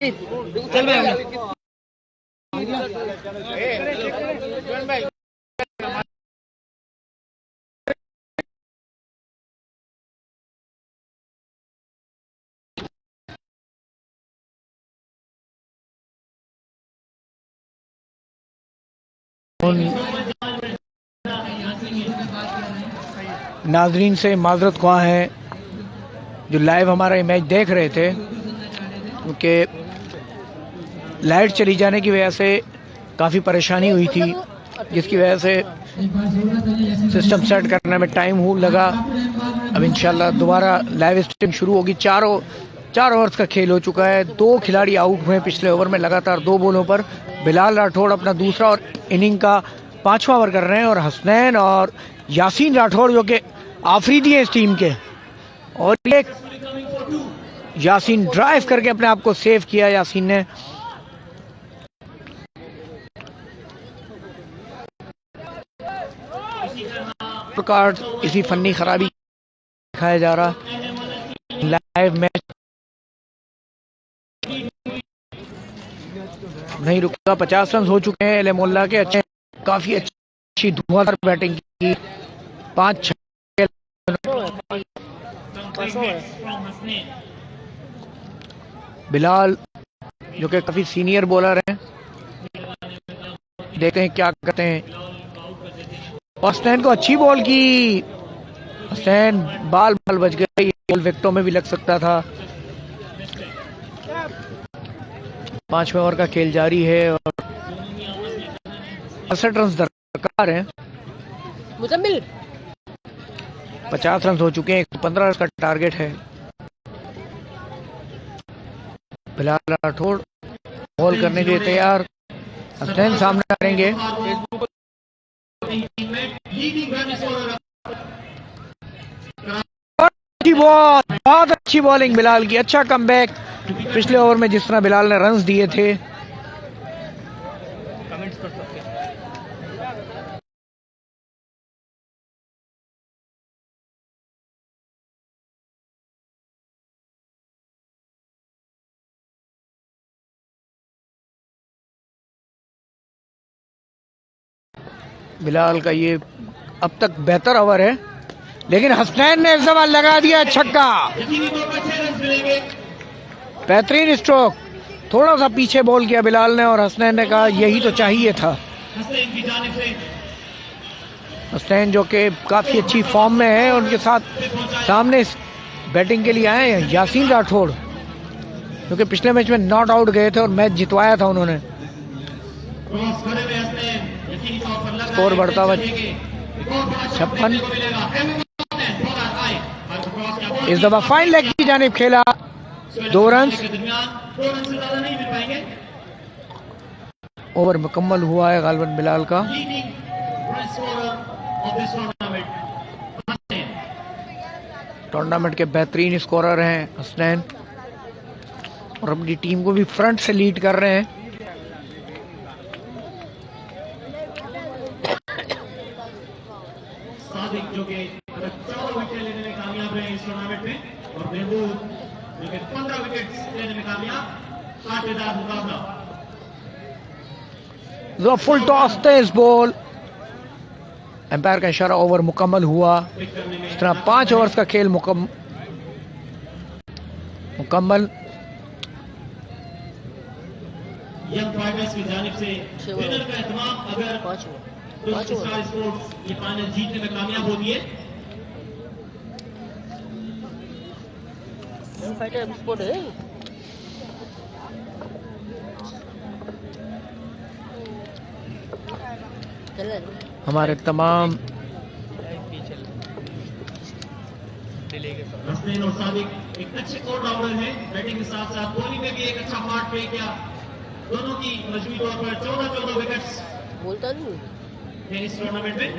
चल भाई नाजरीन से माजरत ख्वाह हैं जो लाइव हमारा ये मैच देख रहे थे, क्योंकि लाइट चली जाने की वजह से काफ़ी परेशानी हुई थी, जिसकी वजह से सिस्टम सेट करने में टाइम लगा। अब इंशाल्लाह दोबारा लाइव स्ट्रीम शुरू होगी। चार ओवर्स का खेल हो चुका है। 2 खिलाड़ी आउट हुए पिछले ओवर में लगातार 2 बॉलों पर। बिलाल राठौड़ अपना दूसरा और इनिंग का 5वां ओवर कर रहे हैं, और हसनैन और यासीन राठौड़ जो कि आफरीदी हैं इस टीम के, और ये यासीन ड्राइव करके अपने आप को सेव किया यासीन ने। कार्ड इसी फन्नी खराबी दिखाया जा रहा। लाइव मैच नहीं रुका। 50 रन हो चुके हैं एले मोल्ला के। अच्छे, काफी अच्छी धुआंधार बैटिंग की। 5 बिलाल जो कि काफी सीनियर बॉलर हैं, देखते हैं क्या करते हैं। हसनैन को अच्छी बॉल की। हसनैन बाल बच गई। बॉल विकेटों में भी लग सकता था। 5वें ओवर का खेल जारी है और 68 रन दरकार हैं। 50 रन हो चुके हैं। 115 रन का टारगेट है। बिलाल राठौड़ बॉल करने के लिए तैयार। हसनैन सामने करेंगे। बहुत अच्छी बॉलिंग बिलाल की। अच्छा कमबैक। पिछले ओवर में जिस तरह बिलाल ने रन्स दिए थे, बिलाल का ये अब तक बेहतर ओवर है, लेकिन हसनैन ने इस दफा लगा दिया छक्का। बेहतरीन स्ट्रोक। थोड़ा सा पीछे बॉल किया बिलाल ने, और हसनैन ने कहा यही तो चाहिए था। हसनैन जो कि काफी अच्छी फॉर्म में है, उनके साथ सामने बैटिंग के लिए आए हैं यासीन राठौड़, क्योंकि पिछले मैच में नॉट आउट गए थे और मैच जितवाया था उन्होंने। स्कोर बढ़ता हुआ 56। इस दफा फाइन लेग की जानिब खेला। 2 रन। ओवर मुकम्मल हुआ है गालिबन बिलाल का। टूर्नामेंट के बेहतरीन स्कोरर हैं हसनैन, और अपनी टीम को भी फ्रंट से लीड कर रहे हैं। जो कि 14 विकेट लेने में कामयाब रहे इस टूर्नामेंट में, और महबूब जो कि 15 विकेट लेने में कामयाब। कांटेदार मुकाबला। फुल टॉस तेज बॉल। एम्पायर का इशारा, ओवर मुकम्मल हुआ। इस तरह 5 ओवर्स का खेल मुकम्मल। यंग फाइटर्स की जानिब से विनर का एहतमाम अगर स्टार स्पोर्ट्स ये फाइनल जीतने में कामयाब होती है। यंग फाइटर स्पोर्ट है। हमारे तमाम हसनैन और सादिक एक अच्छे ऑलराउंडर हैं। बैटिंग के साथ साथ बॉलिंग में भी एक अच्छा पार्ट प्ले किया। दोनों की मजबूती तौर पर 14 विकेट्स बोलता नहीं इस टूर्नामेंट में।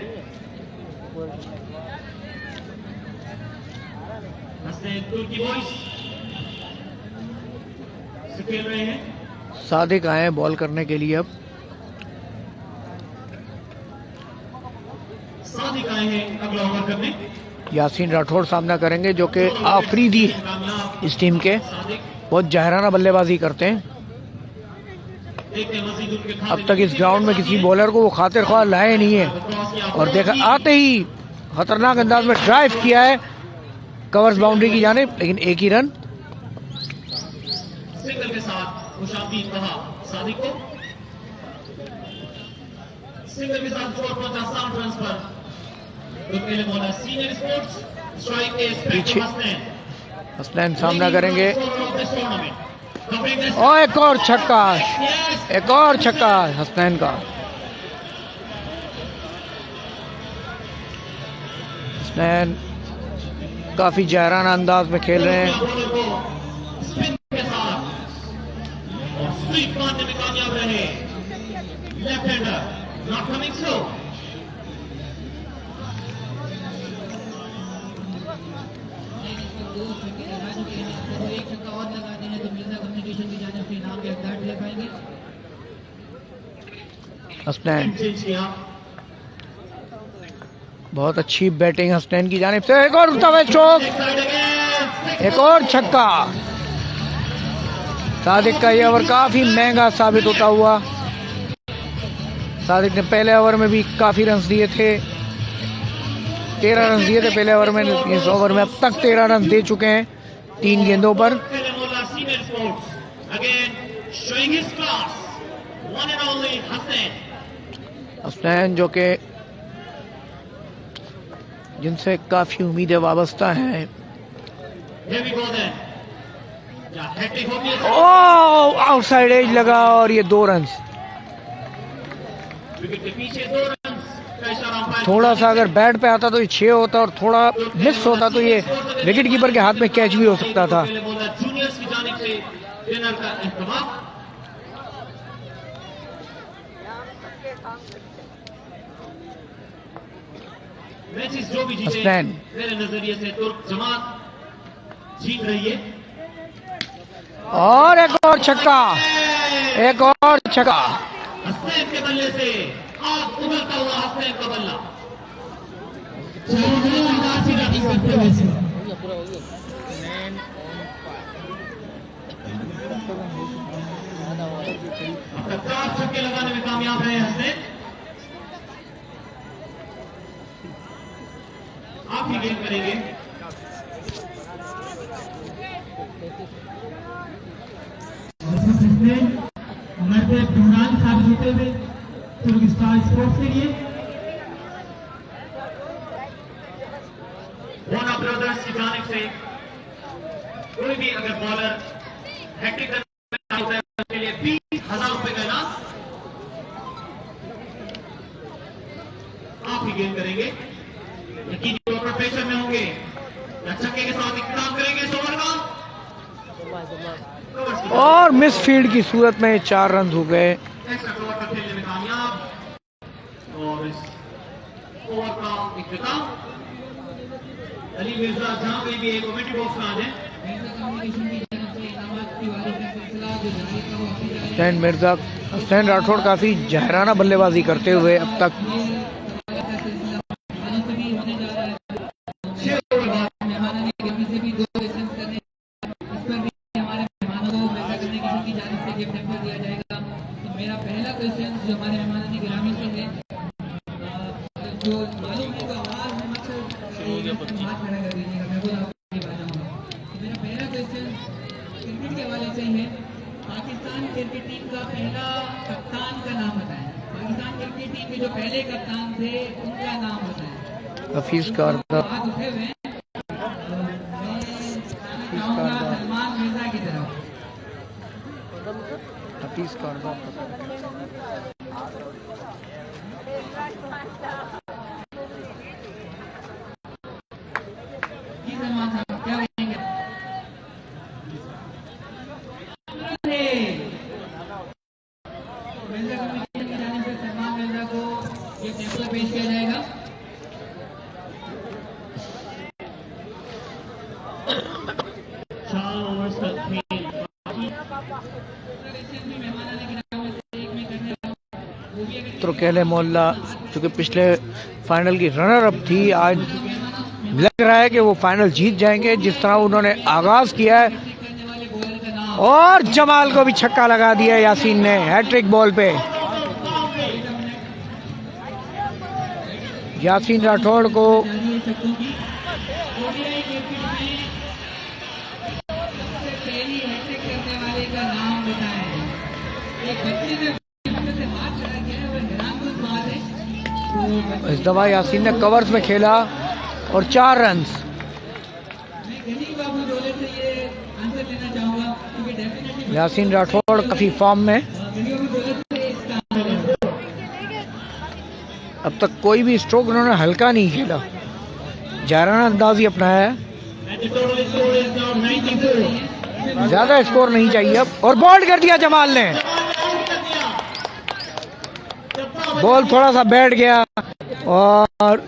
हसनैन तुर्की बॉयज से खेल रहे हैं। सादिक आए हैं बॉल करने के लिए। अब सादिक आए हैं अगला ओवर करने। यासीन राठौड़ सामना करेंगे, जो कि आफरीदी इस टीम के बहुत जहराना बल्लेबाजी करते हैं। अब तक इस ग्राउंड में किसी बॉलर को वो खातिर ख्वाह लाए नहीं है, और देखा आते ही खतरनाक अंदाज में ड्राइव किया है कवर्स बाउंड्री की जानिब, लेकिन एक ही रन। सिंगल के साथ मुशाफी कहा सादिक को, सिंगल के साथ स्कोर पहुंचा 7 रन पर। तो पहले बॉलर सीनियर स्पोर्ट्स स्ट्राइक के पीछे हसनैन सामना करेंगे, और एक और छक्का, एक और छक्का हसनैन का। हसनैन काफी जायराना अंदाज में खेल रहे हैं। स्वीप मारने में कामयाब रहे left hander, not coming slow. Hasnain बहुत अच्छी बैटिंग हसनैन की जानिब से, एक और उठता हुआ स्ट्रोक, एक और छक्का। सादिक का ये ओवर काफी महंगा साबित होता हुआ। सादिक ने पहले ओवर में भी काफी रन दिए थे, 13 रन दिए थे पहले ओवर में। इस ओवर में अब तक 13 रन दे चुके हैं 3 गेंदों पर। हसनैन जो के जिनसे काफी उम्मीदें वाबस्ता हैं। आउटसाइड एज लगा और ये 2 रन। थोड़ा सा अगर बैट पे आता तो ये 6 होता, और थोड़ा मिस होता तो ये विकेट कीपर के हाथ में कैच भी हो सकता था। हसनैन मेरे नजरिए से तुर्क जमात जीत रही है, और एक और छक्का, एक और छक्का। हसनैन के बल्ले से आग उगलता हुआ हसनैन का बल्ला। अब तक 4 छक्के लगाने में कामयाब रहे हसनैन। आप ही गेंद करेंगे। हमारे बुमरान साबित होते हुए तुर्क स्टार स्पोर्ट्स के लिए वार्नर ब्रदर्स की जानिब से कोई भी अगर बॉलर हैट्रिक करना होता है उसके लिए 20,000 रुपए का इनाम। आप ही गेंद करेंगे, यकीनी तौर पर प्रेशर में होंगे या छक्के के साथ इख्तिताम करेंगे इस ओवर का। और मिस फील्ड की सूरत में 4 रन हो गए। एक्स्ट्रा कवर पर खेलने में कामयाब, और इस ओवर का इख्तिताम। अली मिर्जा जहां कहीं भी एक कमेटी बॉक्स में आ जाए। हुसैन राठौड़ काफी जहराना बल्लेबाजी करते हुए अब तक मेरा पहला क्वेश्चन जो हमारे मेहमान गिरामी से है, जो मालूम है तो आवाज में मत हाथ खड़ा कर दीजिएगा, मैं खुद आपको बताऊंगा। मेरा पहला क्वेश्चन क्रिकेट के हवाले से है, पाकिस्तान क्रिकेट टीम का पहला कप्तान का नाम बताएं। पाकिस्तान क्रिकेट टीम के जो पहले कप्तान थे उनका नाम बताएं। हफीज कारदा। हाथ उठे हुए हैं, मैं चाहूंगा सलमान मिर्जा की तरफ। हफीज कारदा। पेश किया जाएगा। तो कहले मोहल्ला चूंकि पिछले फाइनल की रनर अप थी, आज लग रहा है कि वो फाइनल जीत जाएंगे। जिस तरह उन्होंने आगाज किया है और जमाल को भी छक्का लगा दिया यासीन ने हैट्रिक बॉल पे। यासीन राठौड़ को जारी है छक्कों की। ओडीआई क्रिकेट में सबसे पहली हैट्रिक करने वाले का नाम बताएं। एक बच्चे ने से हाथ चढ़ा गया है, वो हैरानकुन बात है। तो इस दफा यासीन ने कवर्स में खेला और 4 रन्स। मैं गनी बाबू डोले से ये आंसर लेना चाहूंगा क्योंकि डेफिनेटली यासीन राठौड़ काफी फॉर्म में। गनी बाबू डोले से इसका अब तक कोई भी स्ट्रोक उन्होंने हल्का नहीं खेला, जायराना अंदाज ही अपनाया है। And the total score is now 94. ज्यादा स्कोर नहीं चाहिए अब। और बॉल कर दिया जमाल ने, बॉल थोड़ा सा बैठ गया और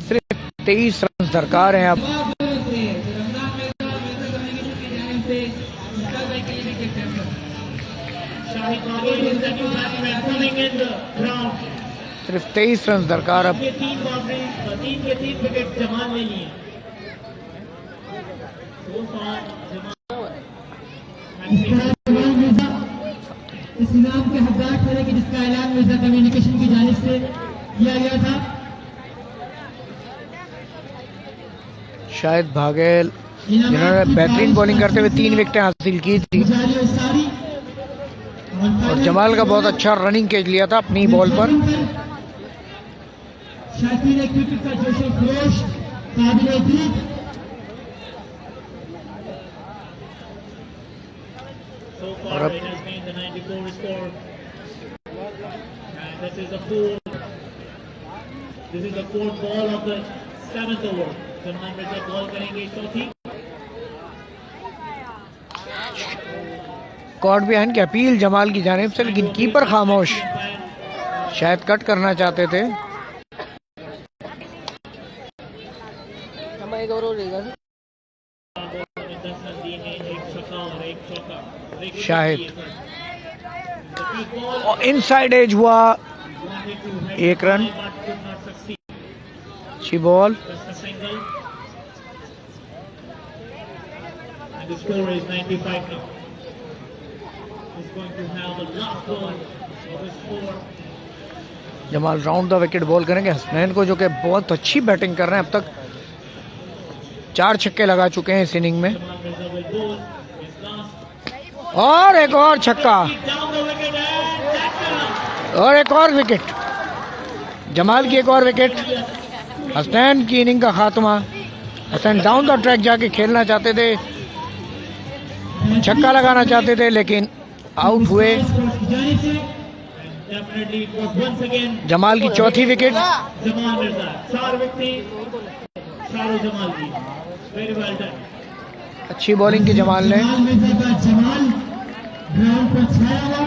सिर्फ 23 रन दरकार हैं अब। Shahid Bagel is the new batsman coming in the ground. सिर्फ 23 रन दरकार अब। ये 3 बाउंड्रीज, 3 के 3 विकेट जमाल ने लिए। So far, जमाल इस इनाम के हकदार ठहरे कि जिसका ऐलान मिर्जा कम्युनिकेशन की जानिब से किया गया था। शाहिद भागेल जिन्होंने बेहतरीन बॉलिंग करते हुए 3 विकेटें हासिल की थी और जमाल का बहुत अच्छा रनिंग कैच लिया था अपनी बॉल पर। शायकीन क्रिकेट का जोशो खरोश काबिल दीद। So far, it has been the 94 score. And this is the fourth ball of the 7th over. Jamal Mirza ball करेंगे चौथी। कॉट बिहाइंड की अपील जमाल की जानिब से, लेकिन कीपर खामोश। शायद कट करना चाहते थे। शाहिद और इनसाइड एज हुआ, 1 रन। अच्छी ball. And the score is 95 now. He's going to have the last ball of the score. Jamal round the wicket ball करेंगे हसनैन को, जो कि बहुत अच्छी बैटिंग कर रहे हैं। अब तक 4 छक्के लगा चुके हैं इस इनिंग में। Jamal Mirza will bowl his last. और एक और छक्का Down the wicket and tackle. और एक और विकेट। जमाल की एक और विकेट। हसनैन की इनिंग का खात्मा। हसनैन डाउन द ट्रैक जाके खेलना चाहते थे, छक्का लगाना चाहते थे, लेकिन आउट हुए। Definitely it was once again Jamal की चौथी विकेट। Jamal Mirza. 4 विकेट, चारों जमाल की। Very well done. अच्छी बॉलिंग की जमाल ने। मिर्जा का जमाल ग्राउंड पर छाया हुआ।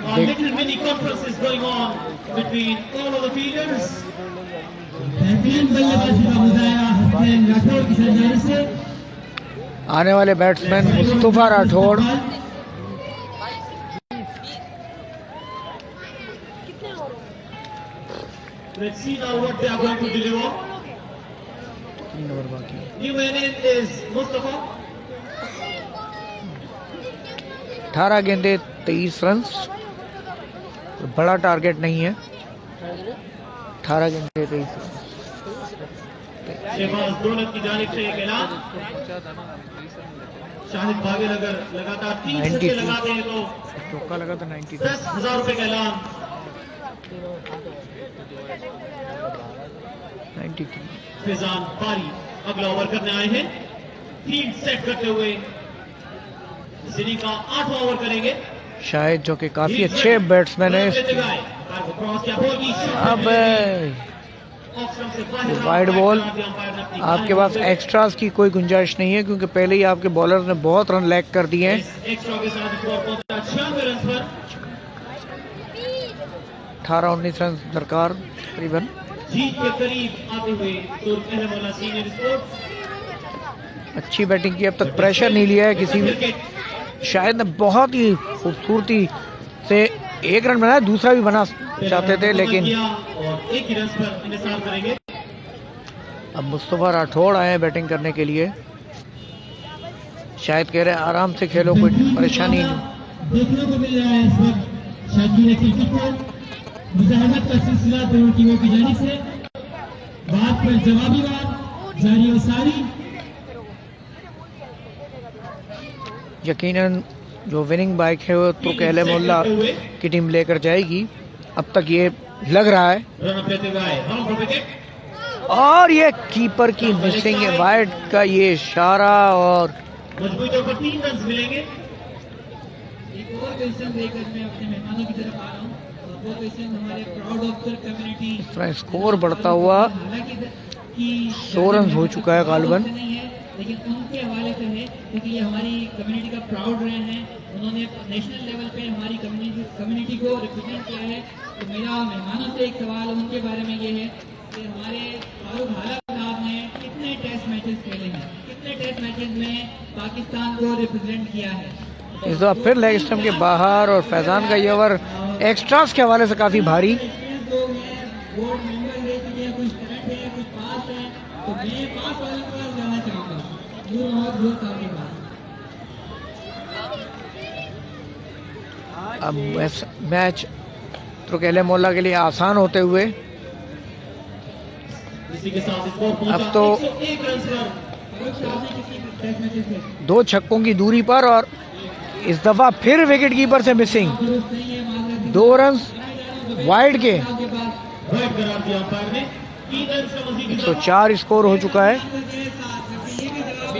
A little mini conference is going on between all of the fielders. बेहतरीन बल्लेबाजी का मुजाहरा हसनैन राठौड़ की सरदारी से। आने वाले batsman Mustafa Rathore. Let's see now what they are going to deliver. 3 over बाकी। New man in is Mustafa. 18 गेंदे 23 रन, बड़ा टारगेट नहीं है। 18 गेंदे 23 रन। शहबाज दौलत की जानिब से एक ऐलान। शाहिद बागेल अगर लगातार 3 छक्के लगाते हैं तो चौका लगा था 92। 10,000 रुपए का ऐलान। 93। फिजान बारी अगला ओवर करने आए हैं। फील्ड सेट करते हुए इस इनिंग का 8वां ओवर करेंगे। शायद जो कि काफी अच्छे बैट्समैन है। अब वाइड बॉल। आपके पास एक्स्ट्रास की कोई गुंजाइश नहीं है, क्योंकि पहले ही आपके बॉलर ने बहुत रन लैग कर दिए हैं। एक्स्ट्रा के साथ 96 रन पर 18-19 रन दरकार तकरीबन। जीत के करीब आते हुए तुर्क सीनियर स्पोर्ट्स। अच्छी बैटिंग की, अब तक प्रेशर नहीं लिया है किसी भी। शायद ने बहुत ही खूबसूरती से एक रन बनाया, दूसरा भी बना चाहते थे लेकिन और एक ही रन पर इंतजार करेंगे। अब मुस्तफा राठौड़ आए हैं बैटिंग करने के लिए। शायद कह रहे हैं आराम से खेलो, कोई परेशानी नहीं। देखने को मिल रहा है इस वक्त शायकीन क्रिकेट को मुजाहिदत का सिलसिला दोनों टीमों की जानिब से, बात पर जवाबी बात जारी और सारी। यकीनन जो विनिंग बाइक है वो तो कहले मोल्ला की टीम लेकर जाएगी, अब तक ये लग रहा है। रन अप लेते हुए आए, बाउंड फॉर विकेट। और ये कीपर की मिसिंग है, वाइड का ये इशारा और मजबूत तौर पर 3 रन मिलेंगे। एक और क्वेश्चन लेकर मैं अपने मेहमानों की तरफ आ रहा हूँ। वो क्वेश्चन हमारे प्राउड ऑफ द कम्युनिटी, इस तरह स्कोर बढ़ता हुआ कि 100 रन हो चुका है गालिबन। नहीं है लेकिन उनके हवाले से है क्योंकि ये हमारी कम्युनिटी का प्राउड रहे हैं। उन्होंने नेशनल लेवल पे हमारी कम्युनिटी को रिप्रेजेंट किया है। तो मेरा मेहमानों से एक सवाल उनके बारे में ये है कि हमारे फारूक हाला साहब ने कितने टेस्ट मैचेस खेले हैं, कितने टेस्ट मैचेस में पाकिस्तान को रिप्रेजेंट किया है। इस बार फिर लेग स्टंप के बाहर और फैजान का ये ओवर एक्स्ट्रास के हवाले से काफी भारी। लोग हैं, बोर्ड मेंबर रह चुके हैं, कुछ करंट है, कुछ पास है, तो मैं पास वाले के पास जाना चाहूँगा। नूर मोहम्मद नूर साहब के पास। अब मैच त्रुकेले मोल्ला के लिए आसान होते हुए इसी के साथ स्कोर पहुंचा अब तो 101 रन पर। फारूक साहब ने कितनी टेस्ट मैचेस खेले? 2 छक्कों की दूरी पर और इस दफा फिर विकेट कीपर से मिसिंग। दुरुस्त नहीं है, माजरत 2 रन वाइड के, साहब के पास। वाइड करार दिया अंपायर ने। 3 रन का मजीद इजाफा। 104 स्कोर हो चुका है।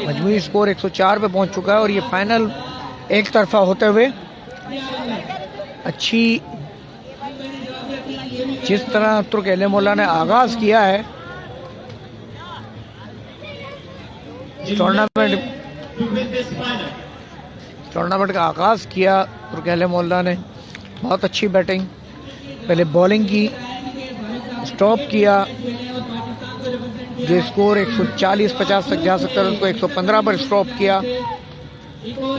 मजमूई स्कोर 104 पे पहुंच चुका है और ये फाइनल एक तरफा होते हुए अच्छी जिस तरह तुर्क मोल्ला ने आगाज किया है टूर्नामेंट का आगाज किया तुर्क मोल्ला ने। बहुत अच्छी बैटिंग, पहले बॉलिंग की, स्टॉप किया, जो स्कोर 140-50 तक जा सकता है उसको 115 पर स्टॉप किया।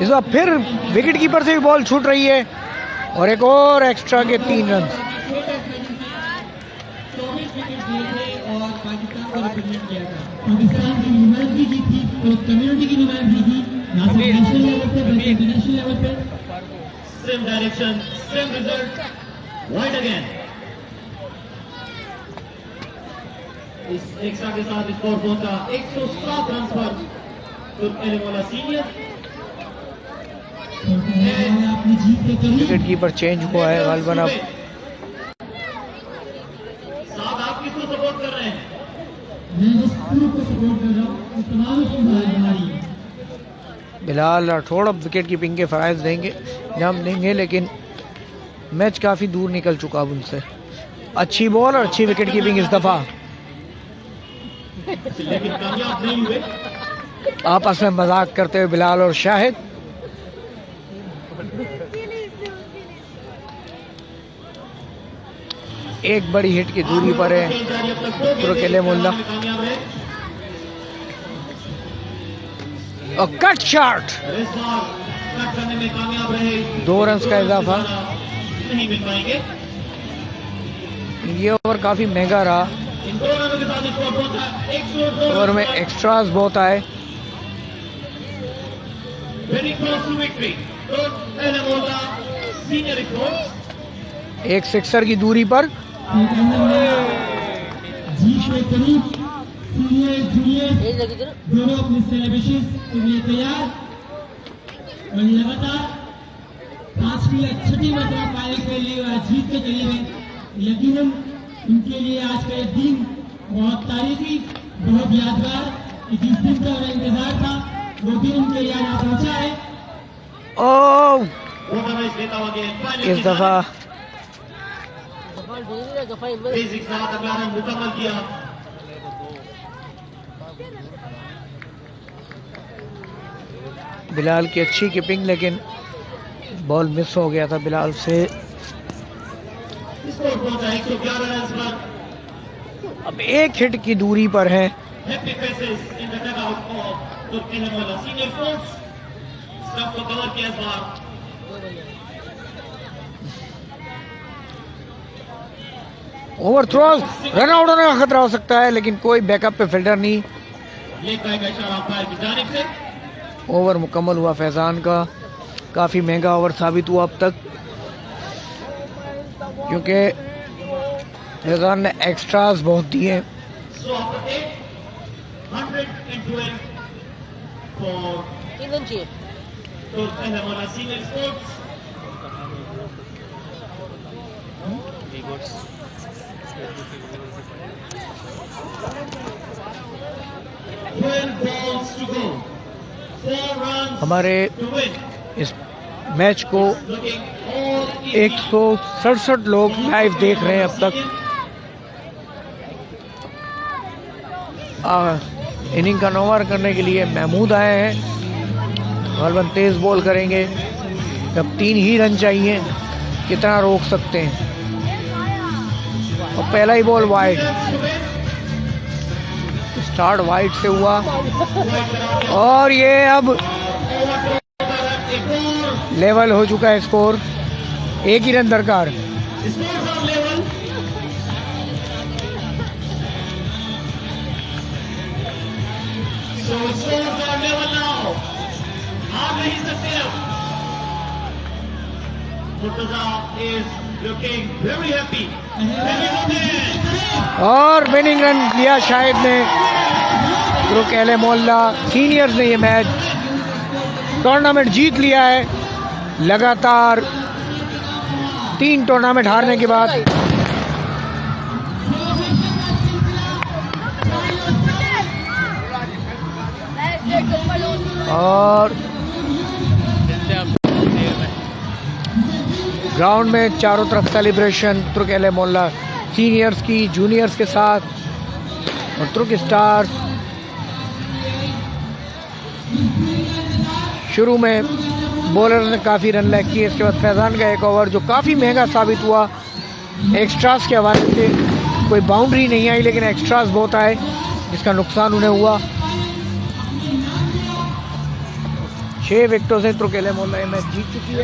इस बार फिर विकेट कीपर से भी बॉल छूट रही है और एक और एक्स्ट्रा के 3 रन। पाकिस्तान की नुमाइंदगी की थी तो कम्युनिटी की नुमाइंदगी की, ना सिर्फ नेशनल लेवल पे बल्कि इंटरनेशनल लेवल पे। Same direction, same result, wide again. इस एक्स्ट्रा के साथ स्कोर पहुंचा 107 रन पर तुर्क मोल्ला सीनियर। अपनी जीत के करीब। विकेट कीपर चेंज हुआ है गालिबन। अब साथ आप किसको सपोर्ट कर रहे हैं? मैं जिस ग्रुप को सपोर्ट कर रहा हूँ उस तमाम की हमारी। बिलाल राठौड़ अब विकेट कीपिंग के फराइज देंगे, नाम देंगे, लेकिन मैच काफी दूर निकल चुका अब उनसे। अच्छी बॉल और अच्छी विकेट कीपिंग इस दफा। लेकिन कामयाब नहीं हुए। आपस में मजाक करते हुए बिलाल और शाहिद। एक बड़ी हिट की दूरी पर है तुर्क मोल्ला और कट शॉट, इस बार कट करने में कामयाब रहे। 2 रन का इजाफा। नहीं मिल पाएंगे। ये ओवर काफी महंगा रहा, इन 2 रनों के साथ स्कोर पहुंचा 102 ओवर में एक्स्ट्रास बहुत आए। Very close to victory. तुर्क मोल्ला सीनियर स्कोर। एक सिक्सर की दूरी पर जीत के करीब सीनियर जूनियर दोनों अपने सेलिब्रेशन के लिए तैयार और लगातार 5वीं या 6वीं मरतबा फाइनल के लिए आज जीत के करीब है। यकीनन उनके लिए आज का एक दिन बहुत तारीखी, बहुत यादगार, जिस दिन का उन्हें इंतजार था वो दिन उनके लिए यहाँ पहुंचा है। इस दफा बेसिक साथ अगला रन मुकम्मल किया। बिलाल की अच्छी कीपिंग, लेकिन बॉल मिस हो गया था बिलाल से। स्कोर पहुंचा 111 रन पर। अब एक हिट की दूरी पर है। Happy faces in the dugout of तुर्क मोल्ला सीनियर फोर्स। स्टंप को कवर किया इस बार। ओवर थ्रो, रन आउट होने का खतरा हो सकता है, लेकिन कोई बैकअप पे फील्डर नहीं। ओवर मुकम्मल हुआ फैजान का। काफी महंगा ओवर साबित हुआ अब तक, क्योंकि फैजान ने एक्स्ट्रास बहुत दिए। हमारे इस मैच को 167 लोग लाइव देख रहे हैं अब तक। इनिंग का ओवर करने के लिए महमूद आए हैं। गलबन तेज बॉल करेंगे, जब 3 ही रन चाहिए, कितना रोक सकते हैं। और पहला ही बॉल वाइड, स्टार्ट वाइड से हुआ, और ये अब लेवल हो चुका है स्कोर। 1 ही रन दरकार। और विनिंग रन लिया शाहिद ने। तुर्क एले मोहल्ला सीनियर्स ने ये मैच टूर्नामेंट जीत लिया है, लगातार 3 टूर्नामेंट हारने के बाद। और ग्राउंड में चारों तरफ सेलिब्रेशन तुर्क एले मोहल्ला सीनियर्स की, जूनियर्स के साथ, और तुर्क स्टार्स। शुरू में बॉलर ने काफ़ी रन लैग किए, इसके बाद फैजान का एक ओवर जो काफ़ी महंगा साबित हुआ एक्स्ट्रास के हवाले से। कोई बाउंड्री नहीं आई, लेकिन एक्स्ट्रास बहुत आए, जिसका नुकसान उन्हें हुआ। 6 विकेटों से तुर्क एले मोहल्ला मैच जीत चुकी है।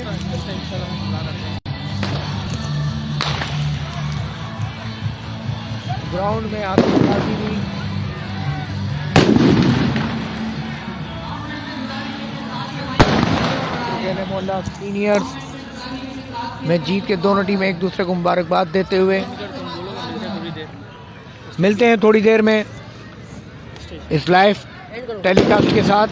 ग्राउंड में आतिशबाजी भी, मोहल्ला सीनियर्स में जीत के दोनों टीम एक दूसरे को मुबारकबाद देते हुए। मिलते हैं थोड़ी देर में इस लाइव टेलीकास्ट के साथ।